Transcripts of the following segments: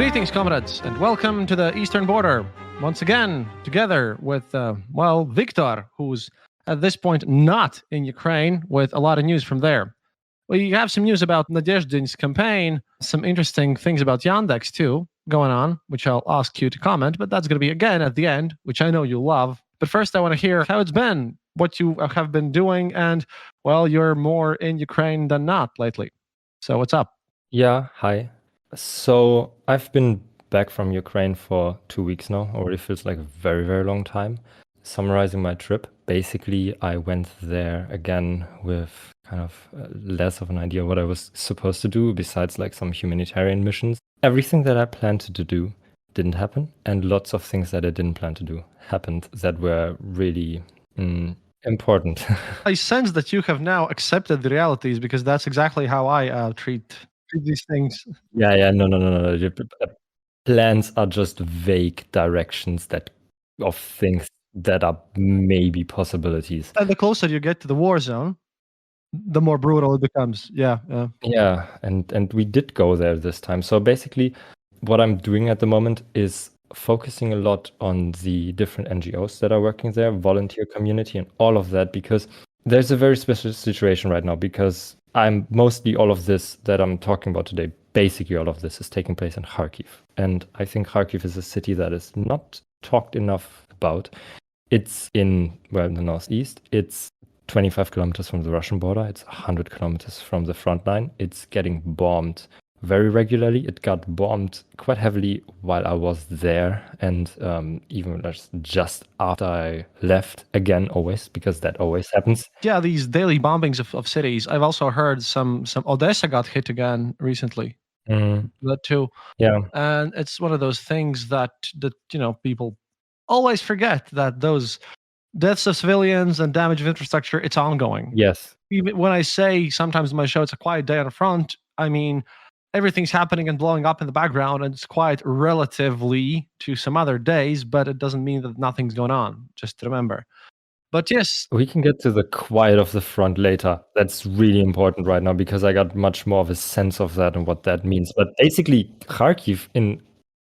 Greetings, comrades, and welcome to the Eastern Border. Once again, together with, Viktor, who's at this point not in Ukraine, with a lot of news from there. We have some news about Nadezhdin's campaign, some interesting things about Yandex too going on, which I'll ask you to comment, but that's going to be again at the end, which I know you love. But first, I want to hear how it's been, what you have been doing, and, well, you're more in Ukraine than not lately. So what's up? Yeah, hi. So I've been back from Ukraine for 2 weeks now. Already feels like a very, very long time. Summarizing my trip, basically, I went there again with kind of less of an idea what I was supposed to do, besides like some humanitarian missions. Everything that I planned to do didn't happen, and lots of things that I didn't plan to do happened that were really important. I sense that you have now accepted the realities, because that's exactly how I treat these things. Yeah, no. Plans are just vague directions of things that are maybe possibilities. And the closer you get to the war zone, the more brutal it becomes. Yeah. Yeah, and we did go there this time. So basically, what I'm doing at the moment is focusing a lot on the different NGOs that are working there, volunteer community, and all of that, because there's a very special situation right now. Because mostly all of this that I'm talking about today, basically all of this is taking place in Kharkiv, and I think Kharkiv is a city that is not talked enough about. It's in the northeast. It's 25 kilometers from the Russian border. It's 100 kilometers from the front line. It's getting bombed very regularly. It got bombed quite heavily while I was there, and even just after I left, again, always, because that always happens. Yeah, these daily bombings of cities. I've also heard some Odessa got hit again recently. That too. Yeah. And it's one of those things that people always forget, that those deaths of civilians and damage of infrastructure, it's ongoing. Yes. Even when I say sometimes in my show it's a quiet day on the front, I mean everything's happening and blowing up in the background, and it's quiet relatively to some other days, but it doesn't mean that nothing's going on, just to remember. But yes, we can get to the quiet of the front later. That's really important right now, because I got much more of a sense of that and what that means. But basically, Kharkiv, in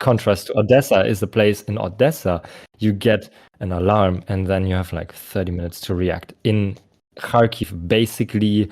contrast to Odessa, is a place. In Odessa, you get an alarm and then you have like 30 minutes to react. In Kharkiv, basically,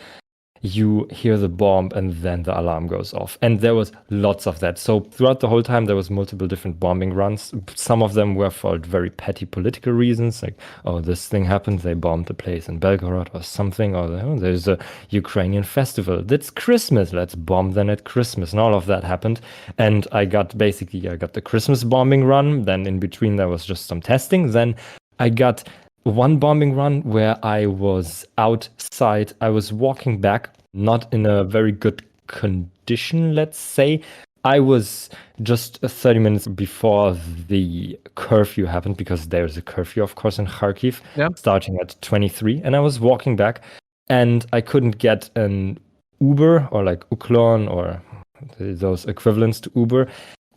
you hear the bomb and then the alarm goes off. And there was lots of that. So throughout the whole time, there was multiple different bombing runs. Some of them were for very petty political reasons, like, oh, this thing happened, they bombed the place in Belgorod or something, or there's a Ukrainian festival. That's Christmas, let's bomb them at Christmas. And all of that happened. And I got the Christmas bombing run. Then in between, there was just some testing. Then I got one bombing run where I was outside. I was walking back, not in a very good condition, let's say. I was just 30 minutes before the curfew happened, because there's a curfew, of course, in Kharkiv, starting at 23. And I was walking back, and I couldn't get an Uber or like Uklon or those equivalents to Uber.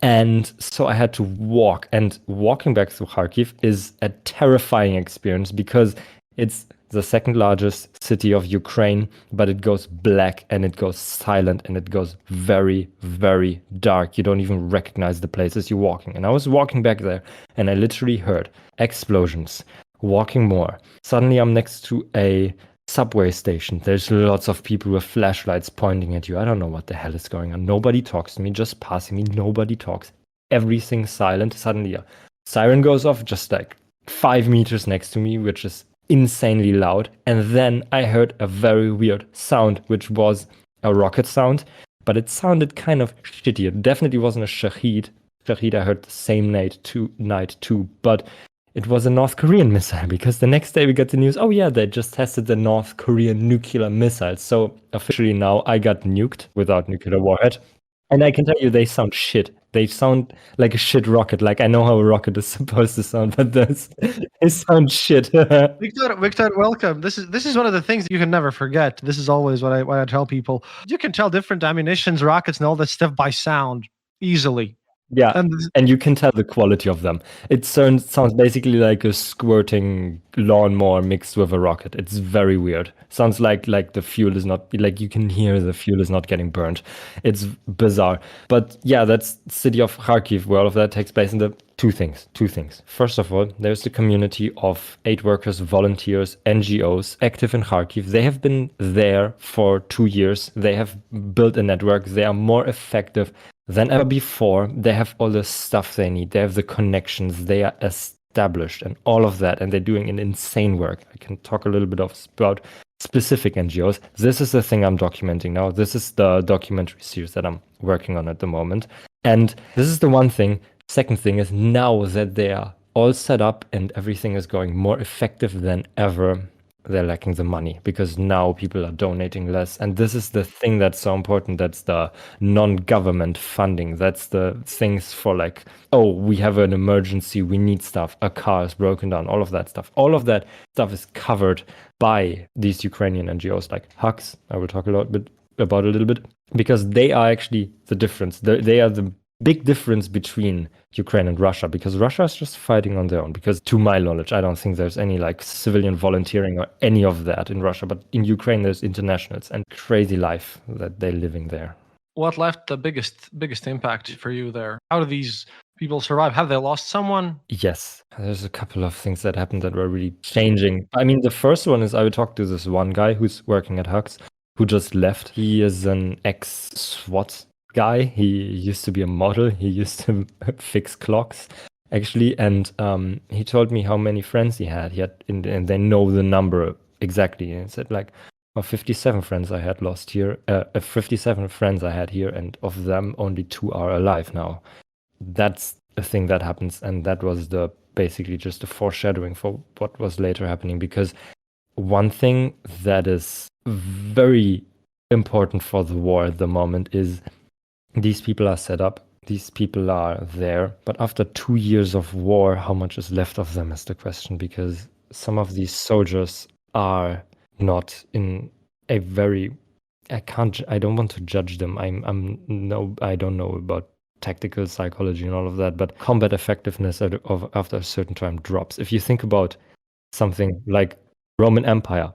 And so I had to walk, and walking back through Kharkiv is a terrifying experience, because it's the second largest city of Ukraine, but it goes black and it goes silent and it goes very, very dark. You don't even recognize the places you're walking. And I was walking back there, and I literally heard explosions, walking more. Suddenly I'm next to a subway station. There's lots of people with flashlights pointing at you. I don't know what the hell is going on. Nobody talks to me, just passing me. Nobody talks. Everything's silent. Suddenly a siren goes off just like 5 meters next to me, which is insanely loud. And then I heard a very weird sound, which was a rocket sound, but it sounded kind of shitty. It definitely wasn't a Shahed. Shahed I heard the same night too, but it was a North Korean missile, because the next day we got the news, oh yeah, they just tested the North Korean nuclear missile. So officially now I got nuked without nuclear warhead. And I can tell you, they sound shit. They sound like a shit rocket. Like, I know how a rocket is supposed to sound, but they sound shit. Victor, welcome. This is one of the things that you can never forget. This is always what I tell people. You can tell different ammunitions, rockets, and all that stuff by sound easily. Yeah, And and you can tell the quality of them. It sounds basically like a squirting lawnmower mixed with a rocket. It's very weird. Sounds like the fuel is not, like, you can hear the fuel is not getting burned. It's bizarre. But yeah, that's city of Kharkiv where all of that takes place. And the two things. First of all, there's the community of aid workers, volunteers, NGOs active in Kharkiv. They have been there for 2 years. They have built a network. They are more effective than ever before. They have all the stuff they need. They have the connections. They are established and all of that. And they're doing an insane work. I can talk a little bit about specific NGOs. This is the thing I'm documenting now. This is the documentary series that I'm working on at the moment. And this is the one thing. Second thing is, now that they are all set up and everything is going more effective than ever, they're lacking the money because now people are donating less. And this is the thing that's so important. That's the non-government funding. That's the things for, like, oh, we have an emergency, we need stuff, a car is broken down, all of that stuff. All of that stuff is covered by these Ukrainian NGOs like Hux. I will talk a little bit because they are actually the difference. They are the big difference between Ukraine and Russia, because Russia is just fighting on their own. Because to my knowledge, I don't think there's any like civilian volunteering or any of that in Russia. But in Ukraine, there's internationals and crazy life that they're living there. What left the biggest impact for you there? How do these people survive? Have they lost someone? Yes, there's a couple of things that happened that were really changing. I mean, the first one is I would talk to this one guy who's working at Hux, who just left. He is an ex-SWAT guy. He used to be a model. He used to fix clocks, actually. And he told me how many friends he had. And they know the number exactly. And he said, like, 57 friends I had lost here. 57 friends I had here, and of them, only 2 are alive now. That's a thing that happens, and that was basically just a foreshadowing for what was later happening. Because one thing that is very important for the war at the moment is these people are set up, these people are there, but after 2 years of war, how much is left of them is the question, because some of these soldiers are not in a very, I don't want to judge them. I don't know about tactical psychology and all of that, but combat effectiveness after a certain time drops. If you think about something like Roman Empire,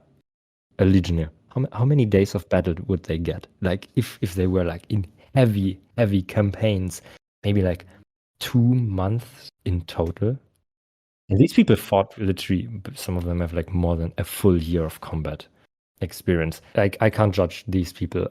a legionnaire, how many days of battle would they get? Like if they were like in heavy campaigns, maybe like 2 months in total. And these people fought literally, some of them have like more than a full year of combat experience. Like, I can't judge these people.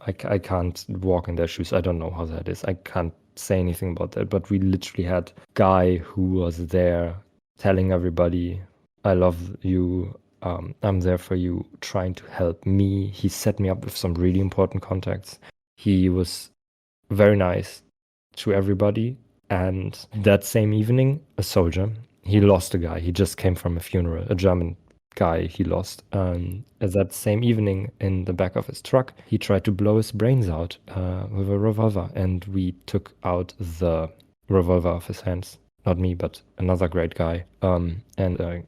I can't walk in their shoes. I don't know how that is. I can't say anything about that. But we literally had a guy who was there telling everybody, I love you, I'm there for you, trying to help me. He set me up with some really important contacts. He was very nice to everybody. And that same evening, a soldier, he lost a guy. He just came from a funeral, a German guy he lost. That same evening, in the back of his truck, he tried to blow his brains out with a revolver. And we took out the revolver off his hands. Not me, but another great guy. And I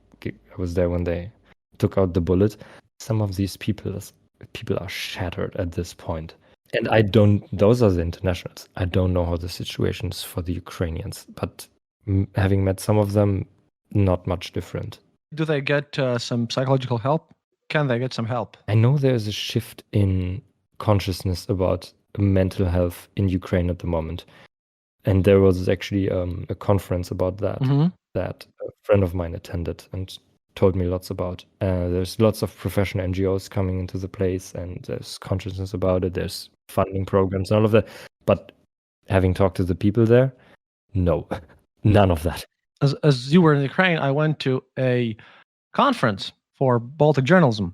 was there when they took out the bullet. Some of these people are shattered at this point. And those are the internationals. I don't know how the situation is for the Ukrainians, but having met some of them, not much different. Do they get some psychological help? Can they get some help? I know there's a shift in consciousness about mental health in Ukraine at the moment. And there was actually a conference about that, that a friend of mine attended and told me lots about. There's lots of professional NGOs coming into the place, and there's consciousness about it. There's funding programs and all of that. But having talked to the people there, no, none of that. As you were in Ukraine, I went to a conference for Baltic journalism.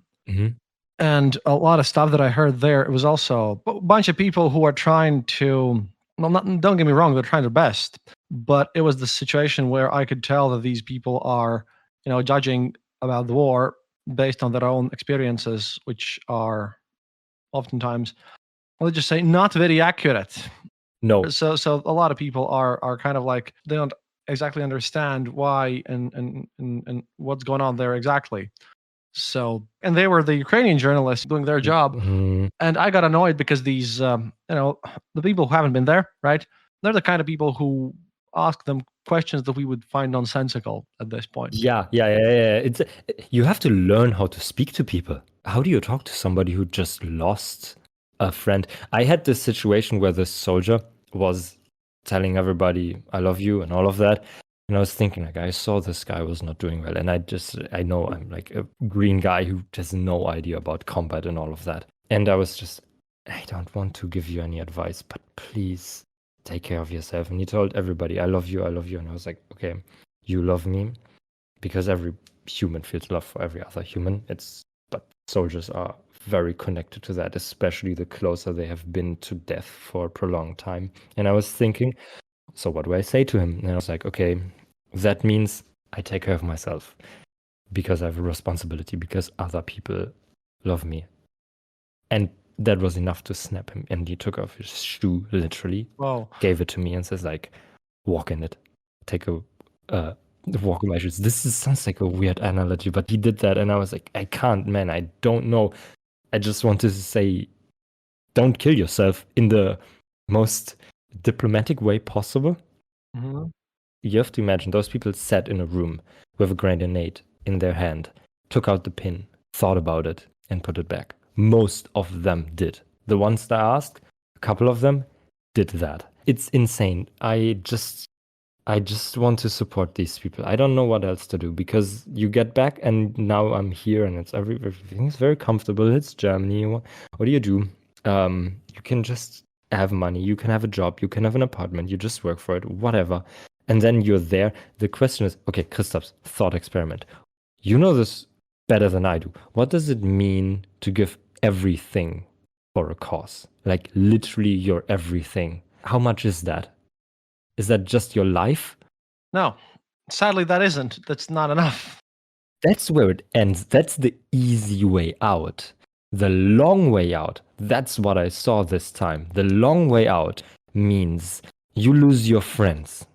And a lot of stuff that I heard there, it was also a bunch of people who are trying to, don't get me wrong, they're trying their best. But it was the situation where I could tell that these people are, judging about the war based on their own experiences, which are oftentimes, let's just say, not very accurate. No. So a lot of people are kind of like, they don't exactly understand why and what's going on there exactly. So, and they were the Ukrainian journalists doing their job. And I got annoyed because these, the people who haven't been there, right? They're the kind of people who ask them questions that we would find nonsensical at this point. Yeah. It's you have to learn how to speak to people. How do you talk to somebody who just lost a friend? I had this situation where this soldier was telling everybody I love you and all of that. And I was thinking, like, I saw this guy was not doing well. And I know I'm like a green guy who has no idea about combat and all of that. And I was just, I don't want to give you any advice, but please take care of yourself. And he told everybody, I love you, I love you. And I was like, okay, you love me, because every human feels love for every other human. But soldiers are very connected to that, especially the closer they have been to death for a prolonged time. And I was thinking, so what do I say to him? And I was like, okay, that means I take care of myself because I have a responsibility, because other people love me. And that was enough to snap him. And he took off his shoe, literally, Wow. gave it to me and says, like, walk in it. Take a walk in my shoes. Sounds like a weird analogy, but he did that. And I was like, I can't, man. I don't know. I just wanted to say, don't kill yourself in the most diplomatic way possible. Mm-hmm. You have to imagine those people sat in a room with a grenade in their hand, took out the pin, thought about it, and put it back. Most of them did. The ones that I asked, a couple of them did that. It's insane. I just want to support these people. I don't know what else to do, because you get back and now I'm here and it's everything's very comfortable. It's Germany. What do? You can just have money. You can have a job. You can have an apartment. You just work for it, whatever. And then you're there. The question is, okay, Christoph's thought experiment. You know this better than I do. What does it mean to give everything for a cause? Like literally your everything. How much is that? Is that just your life? No, sadly, that isn't. That's not enough. That's where it ends. That's the easy way out. The long way out, that's what I saw this time. The long way out means you lose your friends.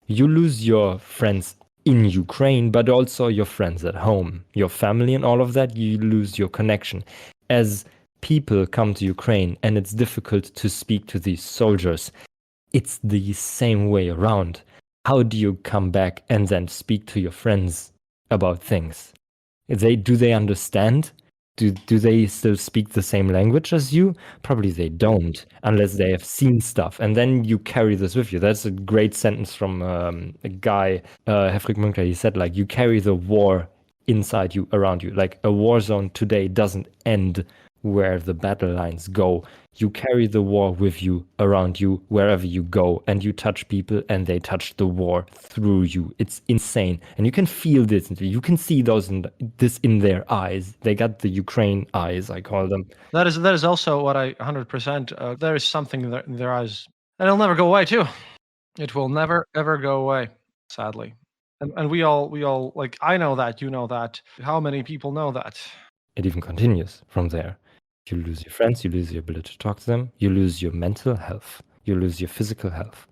You lose your friends in Ukraine, but also your friends at home, your family and all of that. You lose your connection. As people come to Ukraine and it's difficult to speak to these soldiers, it's the same way around. How do you come back and then speak to your friends about things? Do they understand? Do they still speak the same language as you? Probably they don't, unless they have seen stuff. And then you carry this with you. That's a great sentence from a guy, Hefrik Münkler. He said, like, you carry the war inside you, around you. Like, a war zone today doesn't end where the battle lines go. You carry the war with you, around you, wherever you go, and you touch people and they touch the war through you. It's insane. And you can feel this. You can see this in their eyes. They got the Ukraine eyes, I call them. That is also what I 100%. There is something in their eyes. And it'll never go away, too. It will never, ever go away, sadly. And we all, like, I know that, you know that. How many people know that? It even continues from there. You lose your friends, you lose your ability to talk to them, you lose your mental health, you lose your physical health.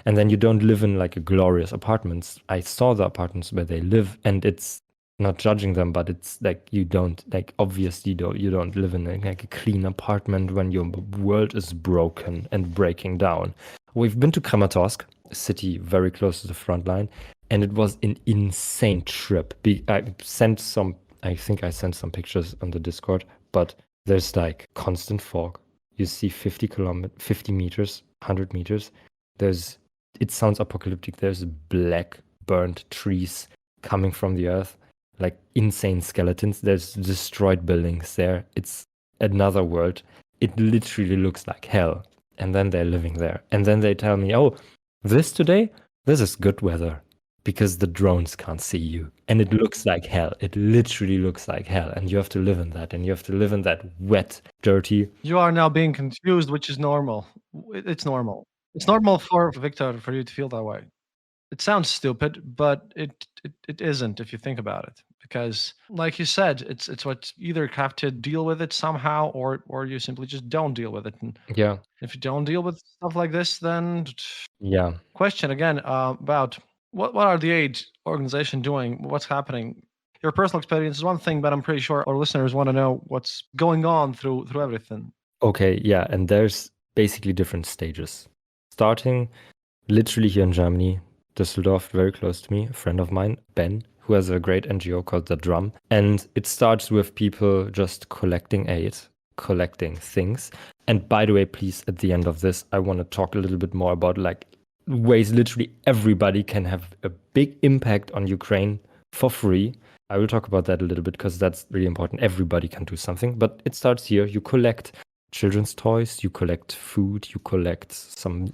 And then you don't live in like a glorious apartments. I saw the apartments where they live, and it's not judging them, but it's like you don't, like, obviously you don't live in like a clean apartment when your world is broken and breaking down. We've been to Kramatorsk, a city very close to the front line, and it was an insane trip. I think I sent some pictures on the Discord, but there's like constant fog. You see 50 meters, 100 meters. It sounds apocalyptic. There's black burnt trees coming from the earth, like insane skeletons. There's destroyed buildings there. It's another world. It literally looks like hell. And then they're living there. And then they tell me, oh, this is good weather, because the drones can't see you. And it looks like hell. It literally looks like hell. And you have to live in that. And you have to live in that wet, dirty. You are now being confused, which is normal. It's normal. It's normal for Victor, for you to feel that way. It sounds stupid, but it isn't if you think about it. Because, like you said, it's what either have to deal with it somehow, or you simply just don't deal with it. And yeah, if you don't deal with stuff like this, then yeah. Question again about what are the aid organization doing? What's happening? Your personal experience is one thing, but I'm pretty sure our listeners want to know what's going on through everything. Okay, yeah, and there's basically different stages. Starting literally here in Germany, Düsseldorf, very close to me, a friend of mine, Ben, who has a great NGO called The Drum. And it starts with people just collecting aid, collecting things. And by the way, please, at the end of this, I want to talk a little bit more about like ways literally everybody can have a big impact on Ukraine for free. I will talk about that a little bit because that's really important. Everybody can do something, but it starts here. You collect children's toys, you collect food, you collect some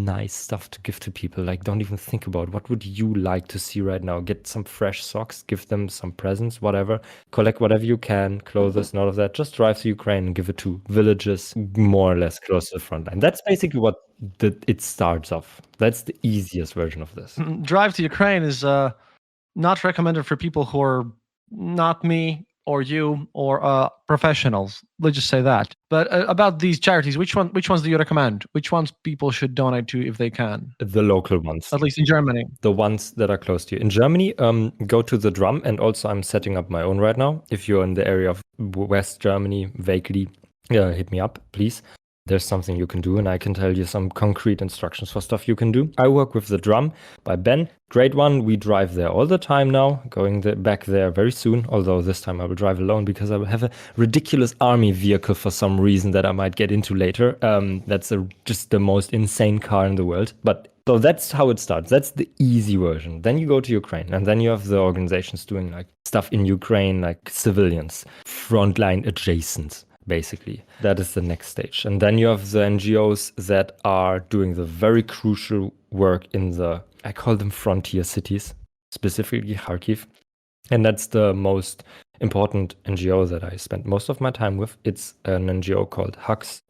nice stuff to give to people. Like, don't even think about what would you like to see right now. Get some fresh socks, give them some presents, whatever. Collect whatever you can, clothes and all of that. Just drive to Ukraine and give it to villages more or less close to the front line. That's basically what it starts off. That's the easiest version of this. Drive to Ukraine is not recommended for people who are not me or you or professionals. Let's just say that. But about these charities, which ones do you recommend? Which ones people should donate to if they can? The local ones. At least in Germany. The ones that are close to you. In Germany, go to The Drum, and also I'm setting up my own right now. If you're in the area of West Germany, vaguely, hit me up, please. There's something you can do, and I can tell you some concrete instructions for stuff you can do. I work with The Drum by Ben. Great one. We drive there all the time now, going back there very soon, although this time I will drive alone because I will have a ridiculous army vehicle for some reason that I might get into later. That's just the most insane car in the world. But so that's how it starts. That's the easy version. Then you go to Ukraine, and then you have the organizations doing like stuff in Ukraine, like civilians, frontline adjacent. Basically, that is the next stage. And then you have the NGOs that are doing the very crucial work in I call them frontier cities, specifically Kharkiv. And that's the most important NGO that I spent most of my time with. It's an NGO called HUX,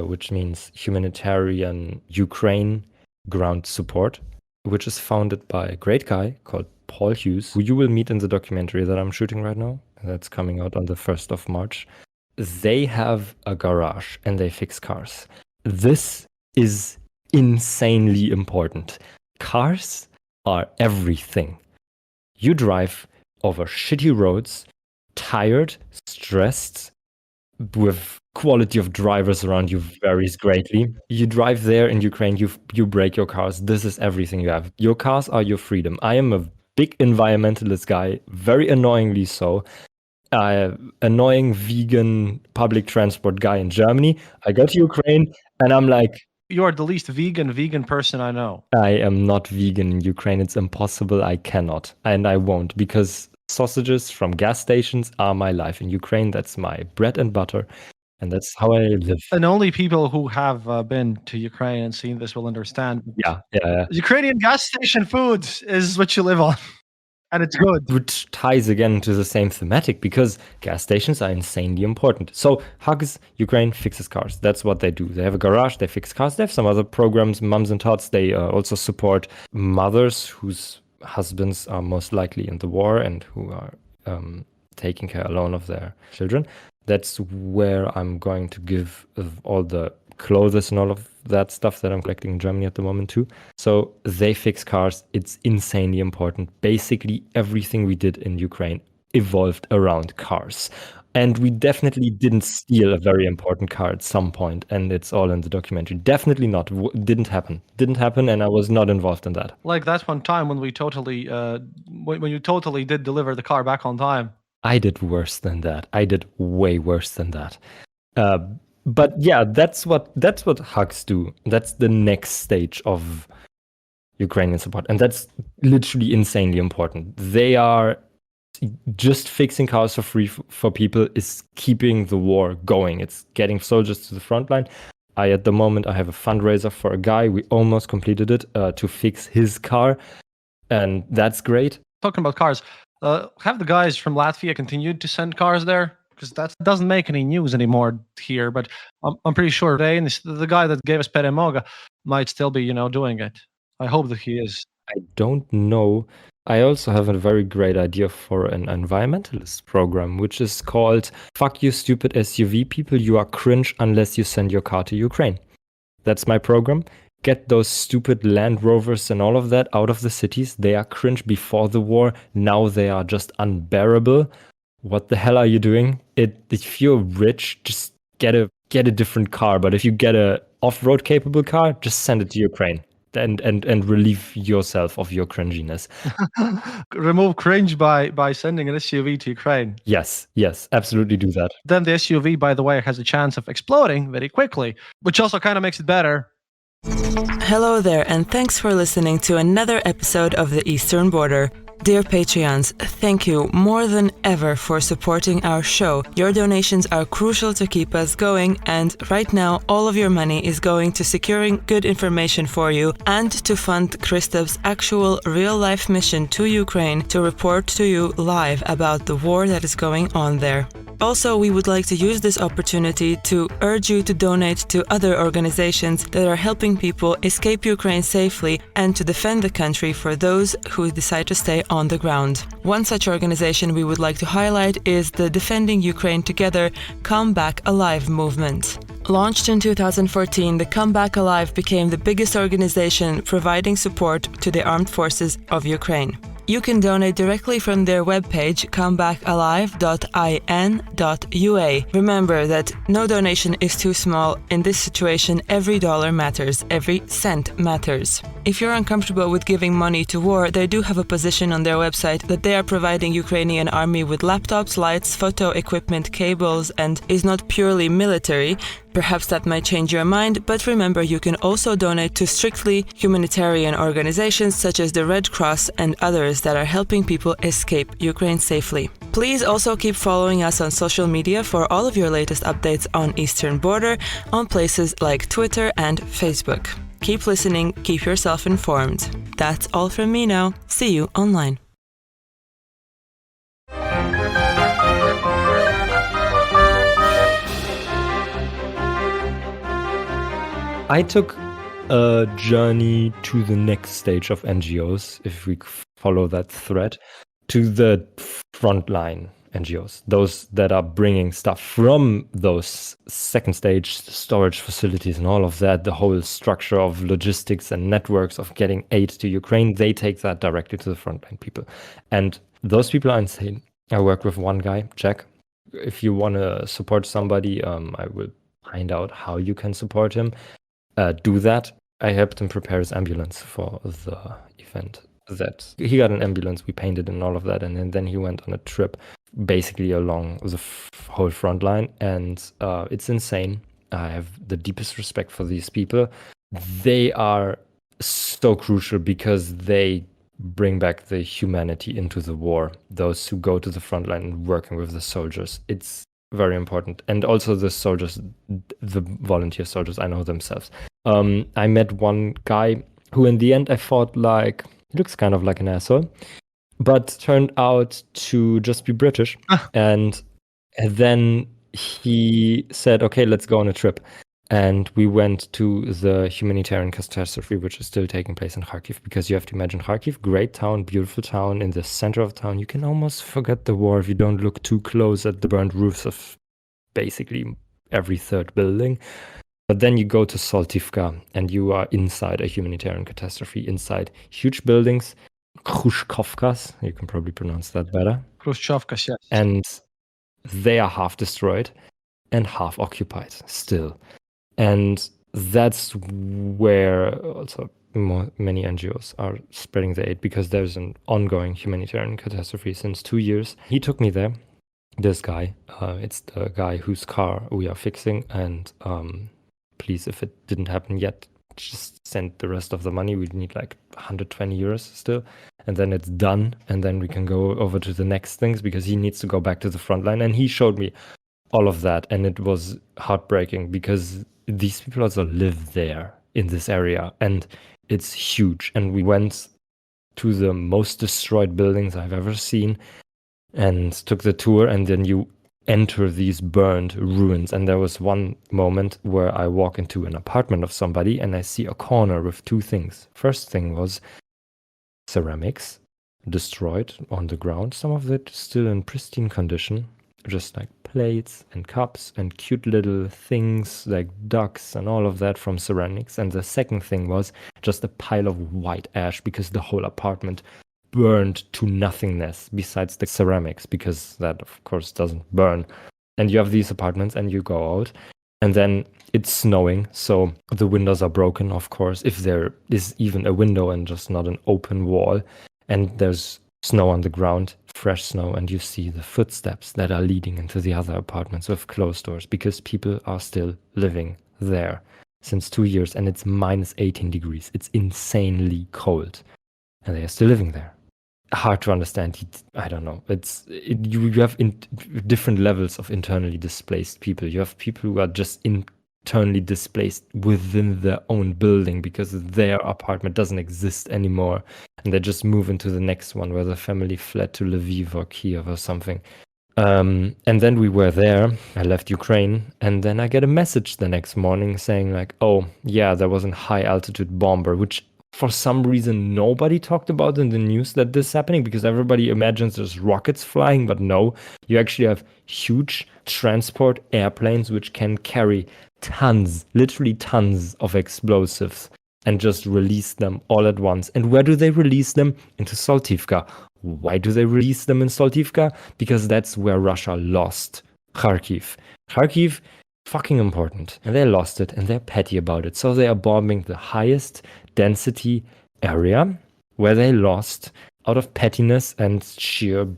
which means Humanitarian Ukraine Ground Support, which is founded by a great guy called Paul Hughes, who you will meet in the documentary that I'm shooting right now. That's coming out on the 1st of March. They have a garage and they fix cars. This is insanely important. Cars are everything. You drive over shitty roads, tired, stressed, with quality of drivers around you varies greatly. You drive there in Ukraine, you break your cars. This is everything you have. Your cars are your freedom. I am a big environmentalist guy, very annoyingly so. Annoying vegan public transport guy in Germany. I go to Ukraine and I'm like, you are the least vegan person I know. I am not vegan in Ukraine. It's impossible. I cannot. And I won't, because sausages from gas stations are my life. In Ukraine, that's my bread and butter. And that's how I live. And only people who have been to Ukraine and seen this will understand. Yeah. Ukrainian gas station food is what you live on. And it's good. Which ties again to the same thematic, because gas stations are insanely important. So HUX Ukraine fixes cars. That's what they do. They have a garage, they fix cars. They have some other programs, Mums and Tots. They also support mothers whose husbands are most likely in the war and who are taking care alone of their children. That's where I'm going to give all the clothes and all of that stuff that I'm collecting in Germany at the moment too. So they fix cars. It's insanely important. Basically, everything we did in Ukraine evolved around cars. And we definitely didn't steal a very important car at some point, and it's all in the documentary. Definitely not. Didn't happen, and I was not involved in that. Like that one time when we totally, when you totally did deliver the car back on time. I did worse than that. I did way worse than that. But yeah, that's what HUX do. That's the next stage of Ukrainian support. And that's literally insanely important. They are just fixing cars for free for people is keeping the war going. It's getting soldiers to the front line. At the moment, I have a fundraiser for a guy. We almost completed it to fix his car. And that's great. Talking about cars, have the guys from Latvia continued to send cars there? Because that doesn't make any news anymore here, but I'm pretty sure the guy that gave us Peremoga might still be, doing it. I hope that he is. I don't know. I also have a very great idea for an environmentalist program, which is called Fuck You Stupid SUV People, You Are Cringe Unless You Send Your Car to Ukraine. That's my program. Get those stupid Land Rovers and all of that out of the cities. They are cringe before the war. Now they are just unbearable. What the hell are you doing? If you're rich, just get a different car. But if you get a off-road capable car, just send it to Ukraine. and relieve yourself of your cringiness. Remove cringe by sending an SUV to Ukraine. Yes, absolutely do that. Then the SUV, by the way, has a chance of exploding very quickly, which also kind of makes it better. Hello there, and thanks for listening to another episode of The Eastern Border. Dear Patreons, thank you more than ever for supporting our show. Your donations are crucial to keep us going, and right now all of your money is going to securing good information for you and to fund Kristof's actual real-life mission to Ukraine to report to you live about the war that is going on there. Also, we would like to use this opportunity to urge you to donate to other organizations that are helping people escape Ukraine safely and to defend the country for those who decide to stay on the ground. One such organization we would like to highlight is the Defending Ukraine Together Come Back Alive movement. Launched in 2014, the Come Back Alive became the biggest organization providing support to the armed forces of Ukraine. You can donate directly from their webpage, comebackalive.in.ua. Remember that no donation is too small. In this situation, every dollar matters, every cent matters. If you're uncomfortable with giving money to war, they do have a position on their website that they are providing Ukrainian army with laptops, lights, photo equipment, cables, and is not purely military. Perhaps that might change your mind, but remember you can also donate to strictly humanitarian organizations such as the Red Cross and others that are helping people escape Ukraine safely. Please also keep following us on social media for all of your latest updates on Eastern Border on places like Twitter and Facebook. Keep listening, keep yourself informed. That's all from me now. See you online. I took a journey to the next stage of NGOs, if we follow that thread, to the frontline NGOs, those that are bringing stuff from those second stage storage facilities and all of that, the whole structure of logistics and networks of getting aid to Ukraine, they take that directly to the frontline people. And those people are insane. I work with one guy, Jack. If you want to support somebody, I will find out how you can support him. Do that. I helped him prepare his ambulance for the event. That he got an ambulance, we painted and all of that, and then he went on a trip basically along the whole front line, and it's insane. I have the deepest respect for these people. They are so crucial because they bring back the humanity into the war. Those who go to the front line and working with the soldiers, it's very important. And also the soldiers, the volunteer soldiers, I know themselves. I met one guy who in the end I thought like, he looks kind of like an asshole, but turned out to just be British. And then he said, okay, let's go on a trip. And we went to the humanitarian catastrophe, which is still taking place in Kharkiv, because you have to imagine Kharkiv, great town, beautiful town, in the center of town. You can almost forget the war if you don't look too close at the burned roofs of basically every third building. But then you go to Saltivka and you are inside a humanitarian catastrophe, inside huge buildings, Khrushchevkas, you can probably pronounce that better. Khrushchevkas, yes. And they are half destroyed and half occupied still. And that's where also many NGOs are spreading the aid, because there's an ongoing humanitarian catastrophe since 2 years. He took me there, this guy. It's the guy whose car we are fixing. And please, if it didn't happen yet, just send the rest of the money. We need like 120 euros still. And then it's done. And then we can go over to the next things, because he needs to go back to the front line. And he showed me all of that. And it was heartbreaking, because these people also live there in this area, and it's huge. And we went to the most destroyed buildings I've ever seen and took the tour, and then you enter these burned ruins. And there was one moment where I walk into an apartment of somebody and I see a corner with two things. First thing was ceramics destroyed on the ground, some of it still in pristine condition, just like plates and cups and cute little things like ducks and all of that from ceramics. And the second thing was just a pile of white ash, because the whole apartment burned to nothingness besides the ceramics, because that of course doesn't burn. And you have these apartments and you go out And then it's snowing, so the windows are broken, of course, if there is even a window and just not an open wall. And there's snow on the ground, fresh snow, and you see the footsteps that are leading into the other apartments with closed doors because people are still living there since 2 years, and it's minus 18 degrees. It's insanely cold, and they are still living there. Hard to understand. I don't know. You have different levels of internally displaced people. You have people who are just internally displaced within their own building because their apartment doesn't exist anymore, and they just move into the next one where the family fled to Lviv or Kiev or something. And then we were there. I left Ukraine, and then I get a message the next morning saying like, oh yeah, there was a high altitude bomber, which for some reason nobody talked about in the news that this is happening because everybody imagines there's rockets flying, but no, you actually have huge transport airplanes which can carry tons, literally tons of explosives and just release them all at once. And where do they release them? Into Saltivka. Why do they release them in Saltivka? Because that's where Russia lost Kharkiv. Kharkiv, fucking important. And they lost it, and they're petty about it. So they are bombing the highest density area where they lost out of pettiness and sheer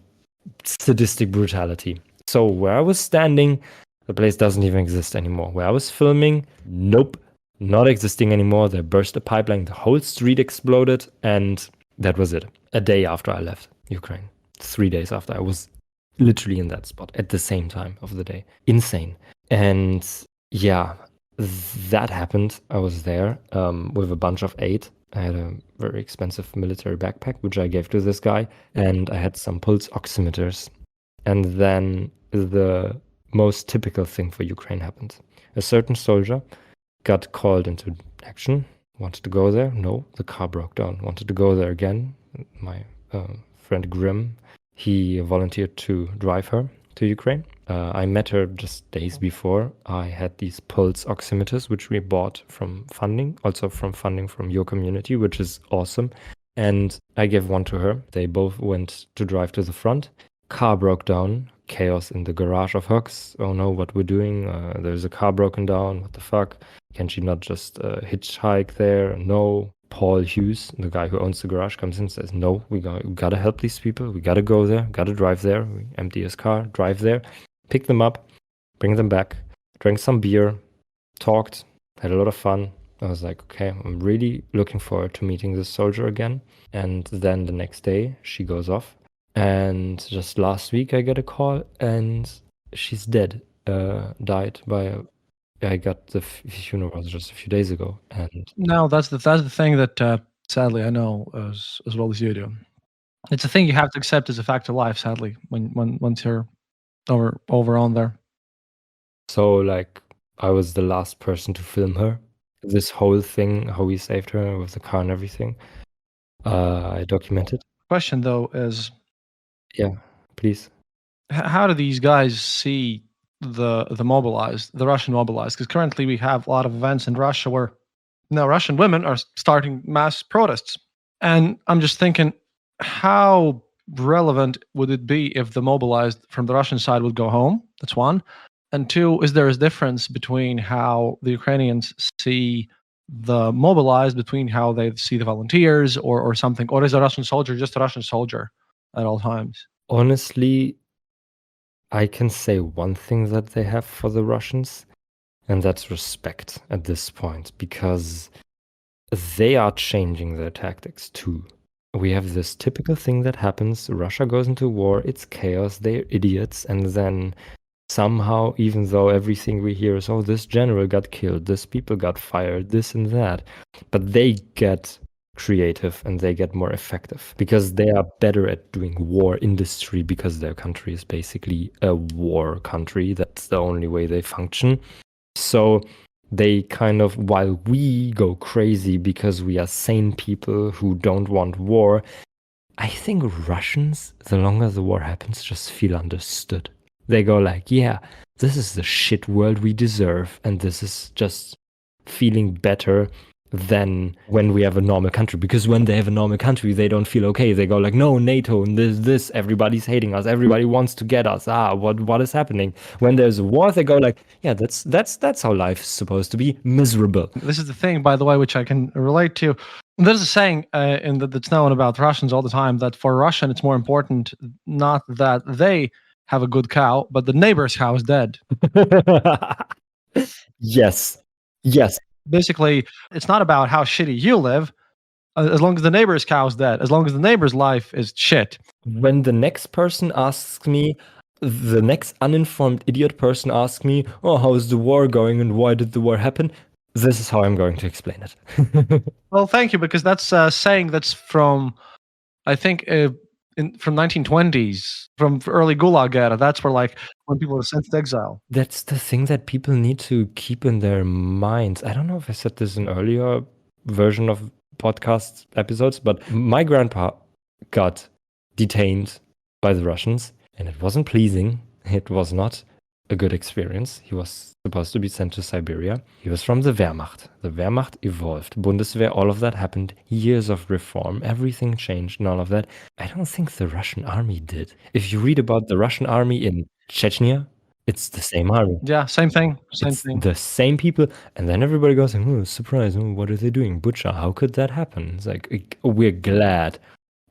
sadistic brutality. So where I was standing, the place doesn't even exist anymore. Where I was filming, nope, not existing anymore. They burst the pipeline, the whole street exploded, and that was it. A day after I left Ukraine. 3 days after, I was literally in that spot at the same time of the day. Insane. And yeah, that happened. I was there with a bunch of aid. I had a very expensive military backpack, which I gave to this guy, and I had some pulse oximeters. And then the most typical thing for Ukraine happened. A certain soldier got called into action, wanted to go there. No, the car broke down. Wanted to go there again. My friend Grim, he volunteered to drive her to Ukraine. I met her just days before. I had these pulse oximeters, which we bought from funding, also from funding from your community, which is awesome. And I gave one to her. They both went to drive to the front. Car broke down. Chaos in the garage of Hux. Oh no, what we're doing? There's a car broken down. What the fuck? Can she not just hitchhike there? No. Paul Hughes, the guy who owns the garage, comes in and says, no, we gotta help these people. We gotta go there, gotta drive there. We empty his car, drive there, pick them up, bring them back, drank some beer, talked, had a lot of fun. I was like, okay, I'm really looking forward to meeting this soldier again. And then the next day, she goes off. And just last week, I get a call, and she's dead. Died by I got the funeral just a few days ago, and No, that's the thing that sadly I know as well as you do. It's a thing you have to accept as a fact of life. Sadly, once you're over on there. so like I was the last person to film her. This whole thing, how we saved her with the car and everything, I documented. Question though is, Yeah, please. how do these guys see the Russian mobilized? Because currently we have a lot of events in Russia where now Russian women are starting mass protests, and I'm just thinking, how relevant would it be if the mobilized from the Russian side would go home? That's one. And two, is there a difference between how the Ukrainians see the mobilized, between how they see the volunteers or something? Or is a Russian soldier just a Russian soldier at all times? Honestly, I can say one thing that they have for the Russians, and that's respect at this point, because they are changing their tactics too. We have this typical thing that happens. Russia goes into war, it's chaos, they're idiots, and then somehow, even though everything we hear is, oh, this general got killed, this people got fired, this and that, but they get creative and they get more effective because they are better at doing war industry, because their country is basically a war country. That's the only way they function. So they kind of, while we go crazy because we are sane people who don't want war, I think Russians, the longer the war happens, just feel understood. They go like, yeah, this is the shit world we deserve, and this is just feeling better than when we have a normal country. Because when they have a normal country, they don't feel okay. They go like, no, NATO and this, everybody's hating us. Everybody wants to get us. What is happening? When there's a war, they go like, yeah, that's how life's supposed to be, miserable. This is the thing, by the way, which I can relate to. There's a saying that's known about Russians all the time, that for Russian, it's more important not that they have a good cow, but the neighbor's cow is dead. Yes. Basically, it's not about how shitty you live, as long as the neighbor's cow is dead, as long as the neighbor's life is shit. When the next person asks me, the next uninformed idiot person asks me, oh, how's the war going and why did the war happen? This is how I'm going to explain it. Well, thank you, because that's a saying that's from, I think, from 1920s, from early Gulag era. That's where, like, when people were sent to exile. That's the thing that people need to keep in their minds. I don't know if I said this in earlier version of podcast episodes, but my grandpa got detained by the Russians, and it wasn't pleasing. It was not a good experience. He was supposed to be sent to Siberia. He was from the Wehrmacht. The Wehrmacht evolved. Bundeswehr, all of that happened. Years of reform. Everything changed and all of that. I don't think the Russian army did. If you read about the Russian army in Chechnya, it's the same army. Yeah, same thing. It's the same people. And then everybody goes, oh, surprise. Oh, what are they doing? Bucha, how could that happen? It's like, we're glad.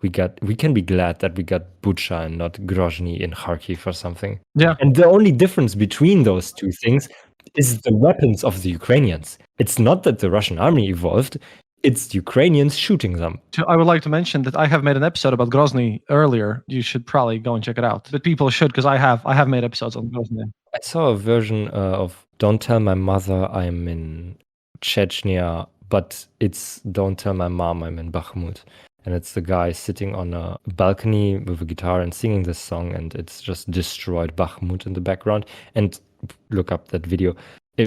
We can be glad that we got Bucha and not Grozny in Kharkiv or something. Yeah. And the only difference between those two things is the weapons of the Ukrainians. It's not that the Russian army evolved, it's Ukrainians shooting them. I would like to mention that I have made an episode about Grozny earlier. You should probably go and check it out. But people should, because I have made episodes on Grozny. I saw a version of Don't Tell My Mother I'm in Chechnya, but it's Don't Tell My Mom I'm in Bakhmut. And it's the guy sitting on a balcony with a guitar and singing this song, and it's just destroyed Bakhmut in the background. And look up that video.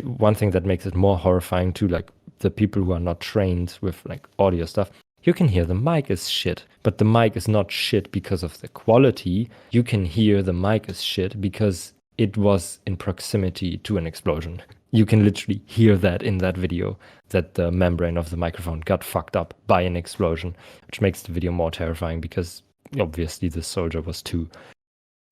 One thing that makes it more horrifying too, like the people who are not trained with like audio stuff, you can hear the mic is shit, but the mic is not shit because of the quality. You can hear the mic is shit because it was in proximity to an explosion. You can literally hear that in that video, that the membrane of the microphone got fucked up by an explosion, which makes the video more terrifying because obviously the soldier was too.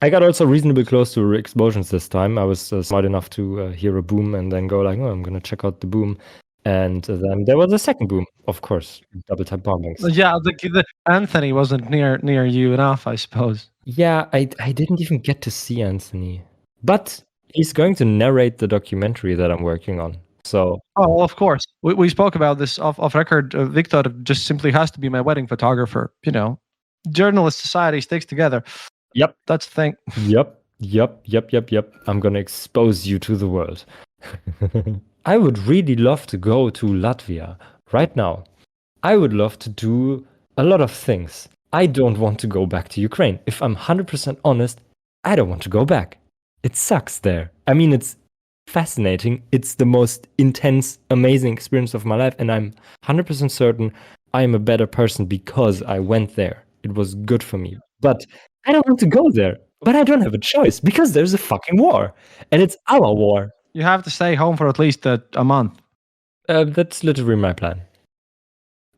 I got also reasonably close to explosions this time. I was smart enough to hear a boom and then go like, oh, I'm going to check out the boom. And then there was a second boom, of course, double tap bombings. Yeah, the Anthony wasn't near you enough, I suppose. Yeah, I didn't even get to see Anthony. But he's going to narrate the documentary that I'm working on. So. Oh, well, of course. We spoke about this off record. Victor just simply has to be my wedding photographer. You know, journalist society sticks together. Yep. That's the thing. Yep. I'm going to expose you to the world. I would really love to go to Latvia right now. I would love to do a lot of things. I don't want to go back to Ukraine. If I'm 100% honest, I don't want to go back. It sucks there. I mean, it's fascinating. It's the most intense, amazing experience of my life. And I'm 100% certain I am a better person because I went there. It was good for me. But I don't want to go there. But I don't have a choice because there's a fucking war. And it's our war. You have to stay home for at least a month. That's literally my plan.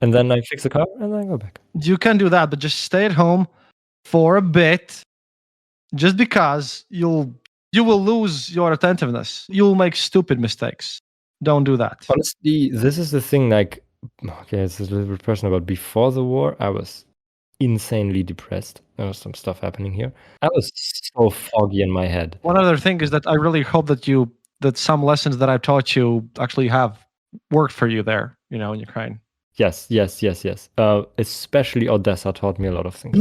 And then I fix the car and then I go back. You can do that, but just stay at home for a bit. Just because you will lose your attentiveness. You'll make stupid mistakes. Don't do that. Honestly, this is the thing, like, okay, it's a little bit personal, but before the war, I was insanely depressed. There was some stuff happening here. I was so foggy in my head. One other thing is that I really hope that some lessons that I've taught you actually have worked for you there, in Ukraine. Yes. Especially Odessa taught me a lot of things.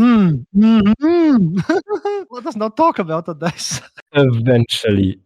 Let us not talk about Odessa. Eventually,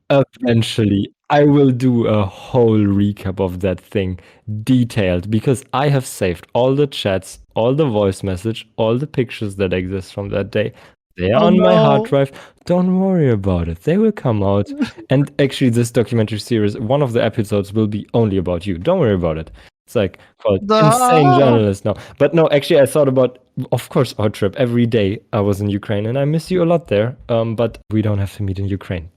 I will do a whole recap of that thing, detailed, because I have saved all the chats, all the voice message, all the pictures that exist from that day. They are on my hard drive. Don't worry about it. They will come out. And actually, this documentary series, one of the episodes will be only about you. Don't worry about it. It's like called Insane Journalist now. But no, actually, I thought about, of course, our trip. Every day I was in Ukraine and I miss you a lot there. But we don't have to meet in Ukraine.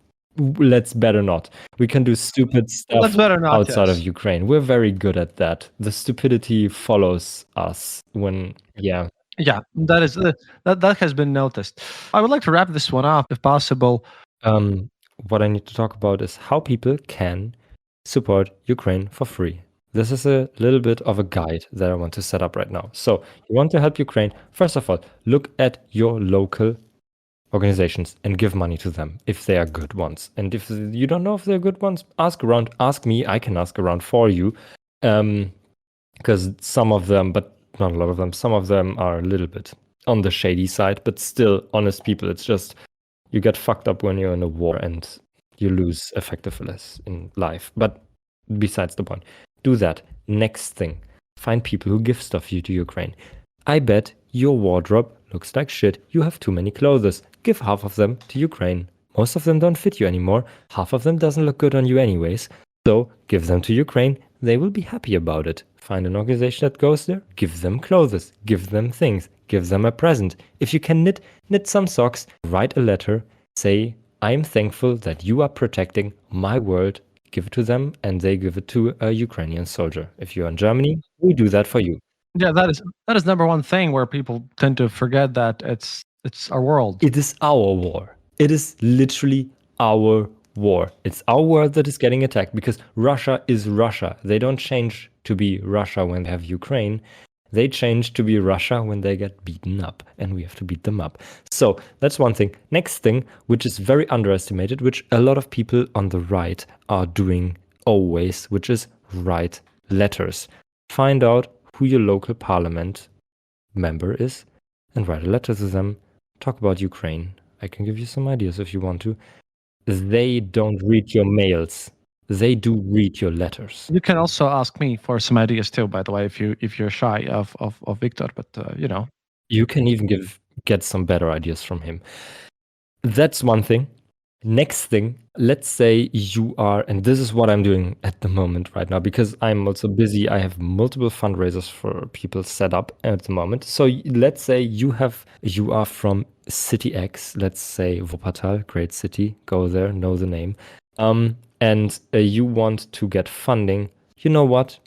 let's better not. We can do stupid stuff Let's better not. outside of yes. Ukraine. We're very good at that. The stupidity follows us when, yeah. Yeah, that is that has been noticed. I would like to wrap this one up, if possible. What I need to talk about is how people can support Ukraine for free. This is a little bit of a guide that I want to set up right now. So you want to help Ukraine. First of all, look at your local organizations and give money to them if they are good ones. And if you don't know if they're good ones, ask around. Ask me. I can ask around for you. Because some of them, but not a lot of them, some of them are a little bit on the shady side, but still honest people. It's just you get fucked up when you're in a war and you lose effectiveness in life. But besides the point, do that. Next thing, find people who give stuff to Ukraine. I bet your wardrobe looks like shit. You have too many clothes. Give half of them to Ukraine. Most of them don't fit you anymore. Half of them doesn't look good on you anyways. So give them to Ukraine. They will be happy about it. Find an organization that goes there. Give them clothes. Give them things. Give them a present. If you can knit some socks. Write a letter. Say, I am thankful that you are protecting my world. Give it to them and they give it to a Ukrainian soldier. If you're in Germany, we do that for you. Yeah, that is number one thing where people tend to forget that it's our world. It is our war. It is literally our war. It's our world that is getting attacked because Russia is Russia. They don't change to be Russia when they have Ukraine. They change to be Russia when they get beaten up, and we have to beat them up. So that's one thing. Next thing, which is very underestimated, which a lot of people on the right are doing always, which is write letters. Find out who your local parliament member is and write a letter to them. Talk about Ukraine. I can give you some ideas if you want to. They don't read your mails. They do read your letters. You can also ask me for some ideas too, by the way, if you're shy of Victor, but you know. You can even get some better ideas from him. That's one thing. Next thing, let's say you are, and this is what I'm doing at the moment right now, because I'm also busy. I have multiple fundraisers for people set up at the moment. So let's say you are from City X, let's say Wuppertal, great city, go there, know the name. And you want to get funding. You know what?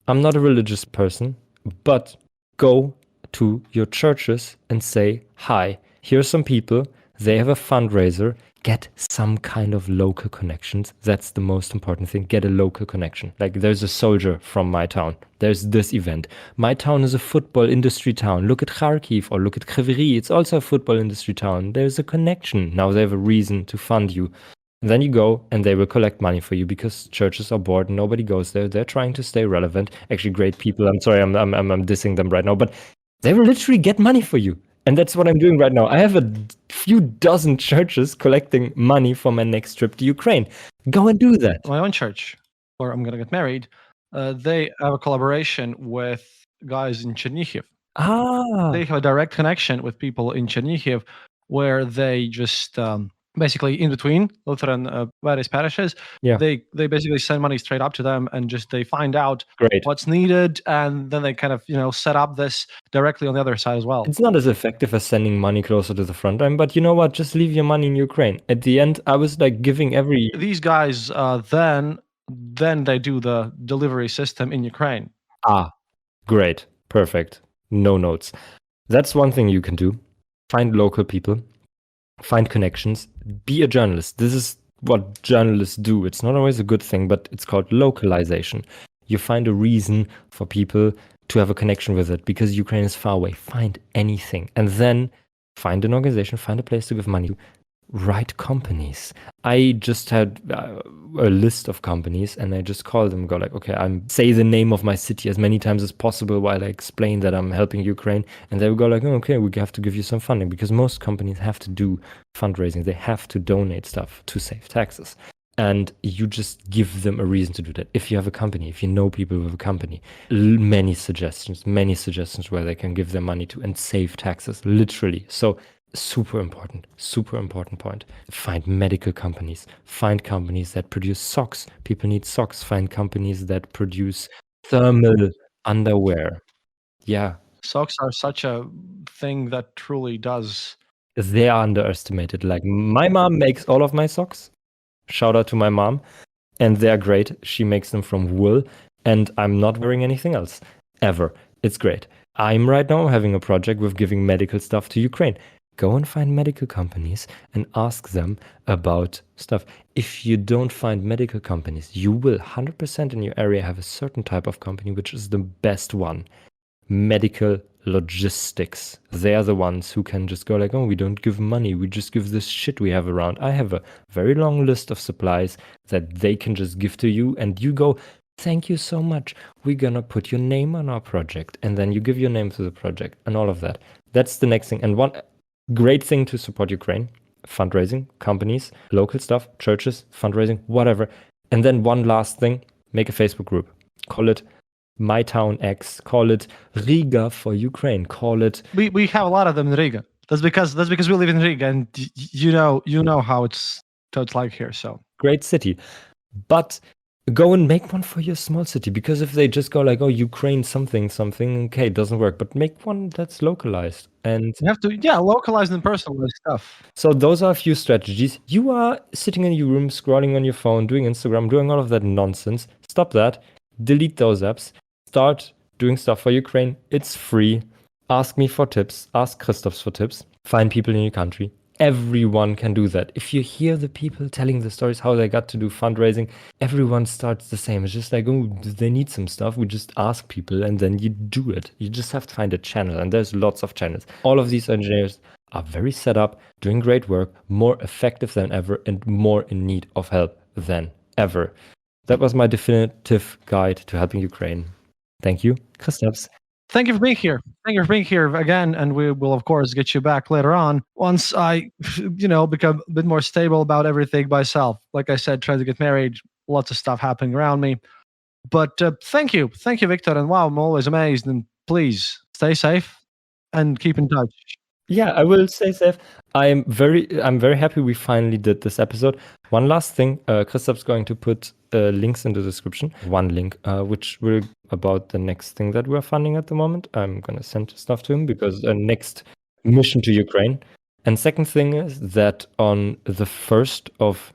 I'm not a religious person, but go to your churches and say, hi, here's some people. They have a fundraiser. Get some kind of local connections. That's the most important thing. Get a local connection. Like there's a soldier from my town. There's this event. My town is a football industry town. Look at Kharkiv or look at Kryvyi Rih. It's also a football industry town. There's a connection. Now they have a reason to fund you. And then you go and they will collect money for you because churches are bored and nobody goes there. They're trying to stay relevant. Actually, great people. I'm sorry, I'm dissing them right now, but they will literally get money for you. And that's what I'm doing right now. I have a few dozen churches collecting money for my next trip to Ukraine. Go and do that. My own church, where I'm going to get married, they have a collaboration with guys in Chernihiv. They have a direct connection with people in Chernihiv where they just basically in between Lutheran various parishes, they basically send money straight up to them and just they find out what's needed and then they kind of set up this directly on the other side as well. It's not as effective as sending money closer to the front line, but you know what? Just leave your money in Ukraine. At the end, I was like giving these guys then they do the delivery system in Ukraine. Great, perfect. No notes. That's one thing you can do. Find local people. Find connections, be a journalist. This is what journalists do. It's not always a good thing, but it's called localization. You find a reason for people to have a connection with it because Ukraine is far away. Find anything and then find an organization, find a place to give money to. Write companies. I just had a list of companies and I just call them, go like, okay, say the name of my city as many times as possible while I explain that I'm helping Ukraine. And they will go like, oh, okay, we have to give you some funding because most companies have to do fundraising. They have to donate stuff to save taxes. And you just give them a reason to do that. If you have a company, if you know people with a company, many suggestions where they can give their money to and save taxes, literally. So super important point. Find medical companies. Find companies that produce socks. People need socks. Find companies that produce thermal underwear. Yeah. Socks are such a thing that truly does. They are underestimated. Like my mom makes all of my socks. Shout out to my mom. And they're great. She makes them from wool, and I'm not wearing anything else ever. It's great. I'm right now having a project with giving medical stuff to Ukraine. Go and find medical companies and ask them about stuff. If you don't find medical companies, you will 100% in your area have a certain type of company, which is the best one. Medical logistics. They are the ones who can just go like, oh, we don't give money. We just give this shit we have around. I have a very long list of supplies that they can just give to you. And you go, thank you so much. We're going to put your name on our project. And then you give your name to the project and all of that. That's the next thing. And one great thing to support Ukraine, fundraising, companies, local stuff, churches, fundraising, whatever. And then one last thing, make a Facebook group. Call it My Town X, call it Riga for Ukraine, call it... We have a lot of them in Riga. That's because we live in Riga, and you know how it's like here. So great city. But go and make one for your small city, because if they just go like, oh, Ukraine something, okay, it doesn't work. But make one that's localized. And you have to, localize and personalize stuff. So those are a few strategies. You are sitting in your room, scrolling on your phone, doing Instagram, doing all of that nonsense. Stop that. Delete those apps. Start doing stuff for Ukraine. It's free. Ask me for tips. Ask Christophs for tips. Find people in your country. Everyone can do that. If you hear the people telling the stories, how they got to do fundraising, everyone starts the same. It's just like, oh, they need some stuff. We just ask people and then you do it. You just have to find a channel, and there's lots of channels. All of these engineers are very set up, doing great work, more effective than ever, and more in need of help than ever. That was my definitive guide to helping Ukraine. Thank you, Christophs. Thank you for being here. Thank you for being here again, and we will, of course, get you back later on once I, become a bit more stable about everything myself. Like I said, trying to get married, lots of stuff happening around me. But thank you, Victor, and wow, I'm always amazed. And please stay safe and keep in touch. Yeah, I will stay safe. I'm very happy we finally did this episode. One last thing, Christoph's going to put links in the description. One link, which will about the next thing that we're funding at the moment. I'm going to send stuff to him because next mission to Ukraine. And second thing is that on the 1st of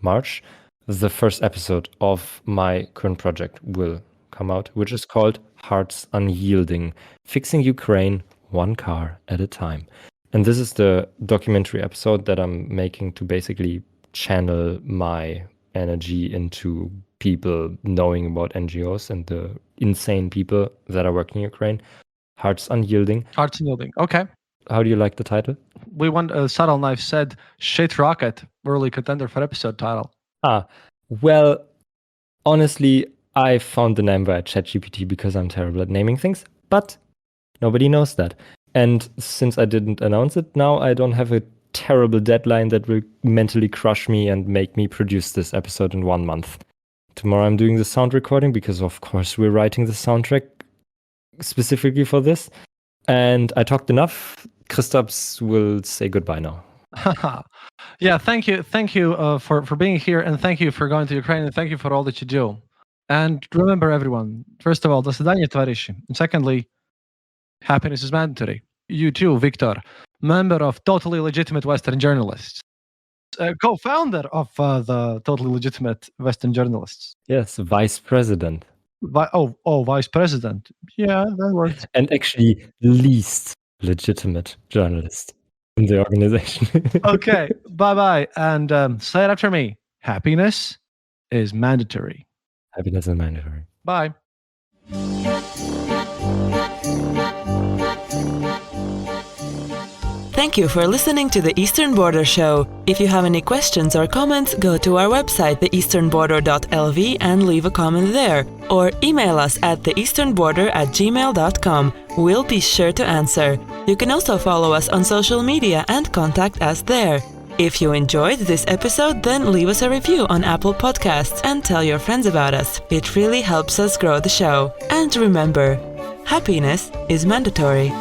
March, the first episode of my current project will come out, which is called Hearts Unyielding, Fixing Ukraine One Car at a Time. And this is the documentary episode that I'm making to basically channel my energy into people knowing about NGOs and the insane people that are working in Ukraine. Hearts Unyielding. Hearts Unyielding. Okay. How do you like the title? We want Subtle Knife said Shit Rocket, early contender for episode title. Well, honestly, I found the name via ChatGPT because I'm terrible at naming things, but nobody knows that. And since I didn't announce it, now I don't have a terrible deadline that will mentally crush me and make me produce this episode in 1 month. Tomorrow I'm doing the sound recording because, of course, we're writing the soundtrack specifically for this. And I talked enough. Christophs will say goodbye now. Yeah, thank you for being here, and thank you for going to Ukraine, and thank you for all that you do. And remember, everyone, first of all, до свидания, товарищи. And secondly, happiness is mandatory. You too, Victor, member of Totally Legitimate Western Journalists, co-founder of the Totally Legitimate Western Journalists. Yes, vice president. Vice president. Yeah, that works. And actually, least legitimate journalist in the organization. Okay, bye-bye. And say it after me. Happiness is mandatory. Happiness is mandatory. Bye. Thank you for listening to the Eastern Border Show. If you have any questions or comments, go to our website, theeasternborder.lv, and leave a comment there. Or email us at theeasternborder@gmail.com. We'll be sure to answer. You can also follow us on social media and contact us there. If you enjoyed this episode, then leave us a review on Apple Podcasts and tell your friends about us. It really helps us grow the show. And remember, happiness is mandatory.